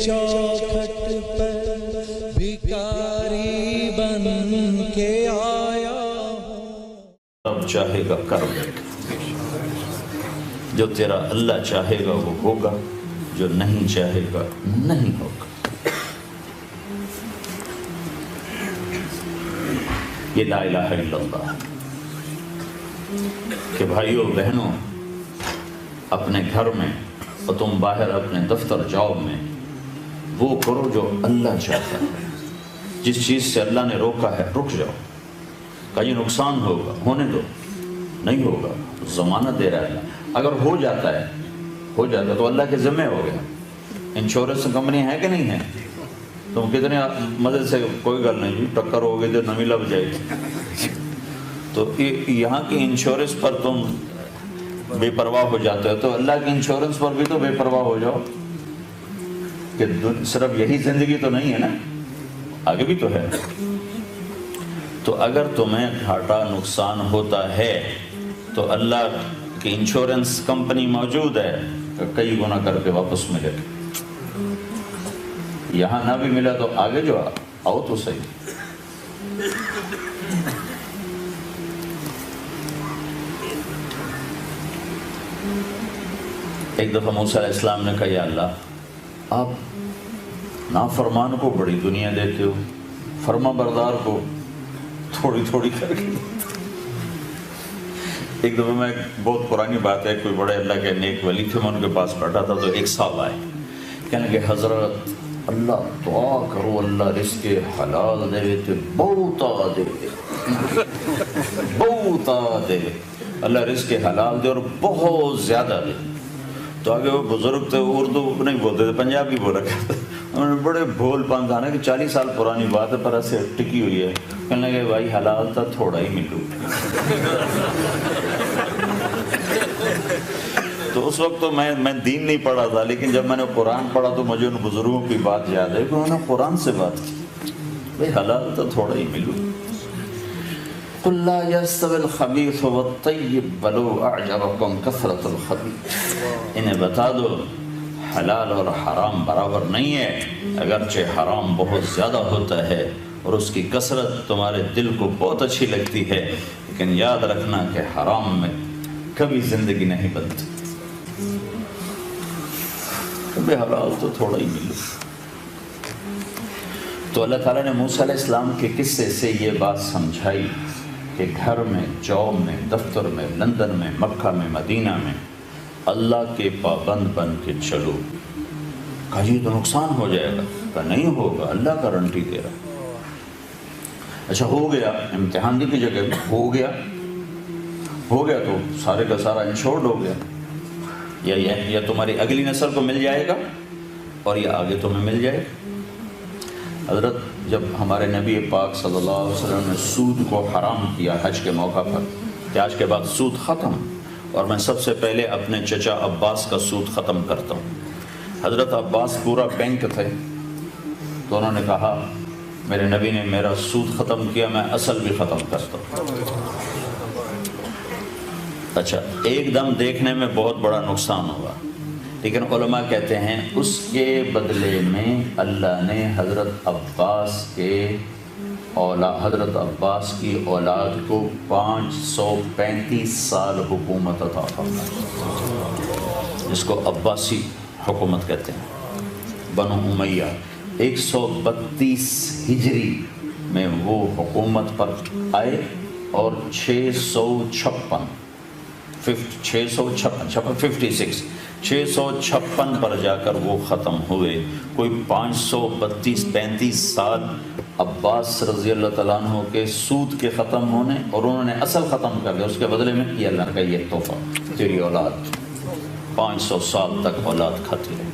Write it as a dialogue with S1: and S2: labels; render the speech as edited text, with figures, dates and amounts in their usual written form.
S1: چوکھٹ پر بھکاری بن کے آیا
S2: اب چاہے گا کر بیٹھ، جو تیرا اللہ چاہے گا وہ ہوگا، جو نہیں چاہے گا نہیں ہوگا۔ یہ لا الہ الا اللہ کہ بھائیوں بہنوں، اپنے گھر میں اور تم باہر اپنے دفتر جاب میں وہ کرو جو اللہ چاہتا ہے۔ جس چیز سے اللہ نے روکا ہے رک جاؤ، کہیں نقصان ہوگا ہونے دو، نہیں ہوگا ضمانت دے رہا ہے اللہ۔ اگر ہو جاتا ہے تو اللہ کے ذمہ ہو گیا۔ انشورنس کمپنی ہے کہ نہیں ہے؟ تم کتنے مزے سے کوئی گل نہیں جی، ٹکر ہو گئی تو نمی لگ جائے گی۔ تو یہاں کی انشورنس پر تم بے پرواہ ہو جاتے ہو، تو اللہ کی انشورنس پر بھی تو بے پرواہ ہو جاؤ کہ صرف یہی زندگی تو نہیں ہے نا، آگے بھی تو ہے۔ تو اگر تمہیں گھاٹا نقصان ہوتا ہے تو اللہ کی انشورنس کمپنی موجود ہے، کئی گنا کر کے واپس ملے گا۔ یہاں نہ بھی ملا تو آگے جو آؤ تو صحیح۔ ایک دفعہ موسیٰ علیہ السلام نے کہا یا اللہ، آپ نافرمان کو بڑی دنیا دیتے ہو، فرما بردار کو تھوڑی تھوڑی کر کے۔ ایک دفعہ میں بہت پرانی بات ہے، کوئی بڑے اللہ کے نیک ولی تھے، میں ان کے پاس بیٹھا تھا تو ایک صاحب آئے، کہنے کہ حضرت اللہ دعا کرو اللہ رزق حلال دے تو بہتا دے، بہتا دے، اللہ رزق حلال دے اور بہت زیادہ دے۔ تو آگے وہ بزرگ تھے، اردو نہیں بولتے تھے، پنجابی بولا کرتے، انہوں نے بڑے بھول پان تھا نا کہ 40 سال پرانی بات ہے پر ایسے ٹکی ہوئی ہے، کہنے لگے بھائی حلال تھا تھوڑا ہی ملو۔ تو اس وقت تو میں دین نہیں پڑھا تھا، لیکن جب میں نے قرآن پڑھا تو مجھے ان بزرگوں کی بات یاد ہے کہ انہوں نے قرآن سے بات کی، بھائی حلال تو تھوڑا ہی ملو۔ قُلْ لَا يَسْتَوِي الْخَبِيثُ وَالطَّيِّبُ وَلَوْ أَعْجَبَكُمْ كَثْرَةُ الْخَبِيثِ، انہیں بتا دو حلال اور حرام برابر نہیں ہے، اگرچہ حرام بہت زیادہ ہوتا ہے اور اس کی کثرت تمہارے دل کو بہت اچھی لگتی ہے، لیکن یاد رکھنا کہ حرام میں کبھی زندگی نہیں بنتی، کبھی حلال تو تھوڑا ہی ملو۔ تو اللہ تعالیٰ نے موسیٰ علیہ السلام کے قصے سے یہ بات سمجھائی کہ گھر میں، جاب میں، دفتر میں، لندن میں، مکہ میں، مدینہ میں اللہ کے پابند بن کے چلو۔ کہا یہ تو نقصان ہو جائے گا، کہا نہیں ہوگا، اللہ گارنٹی دے رہا۔ اچھا ہو گیا، امتحان کی جگہ ہو گیا تو سارے کا سارا انشورڈ ہو گیا، یا تمہاری اگلی نسل کو مل جائے گا اور یا آگے تمہیں مل جائے گا۔ حضرت جب ہمارے نبی پاک صلی اللہ علیہ وسلم نے سود کو حرام کیا حج کے موقع پر کہ آج کے بعد سود ختم، اور میں سب سے پہلے اپنے چچا عباس کا سود ختم کرتا ہوں۔ حضرت عباس پورا بینک تھے، تو انہوں نے کہا میرے نبی نے میرا سود ختم کیا، میں اصل بھی ختم کرتا ہوں۔ اچھا ایک دم دیکھنے میں بہت بڑا نقصان ہوا، لیکن علماء کہتے ہیں اس کے بدلے میں اللہ نے حضرت عباس کی اولاد کو 535 سال حکومت عطا فرمائی، جس کو عباسی حکومت کہتے ہیں، بنو امیہ۔ 132 ہجری میں وہ حکومت پر آئے اور 656 پر جا کر وہ ختم ہوئے۔ کوئی 535 سال عباس رضی اللہ تعالیٰ عنہ کے سود کے ختم ہونے، اور انہوں نے اصل ختم کر دیا، اس کے بدلے میں یہ اللہ کا یہ تحفہ، تیری اولاد 500 سال تک اولاد کھاتی رہی۔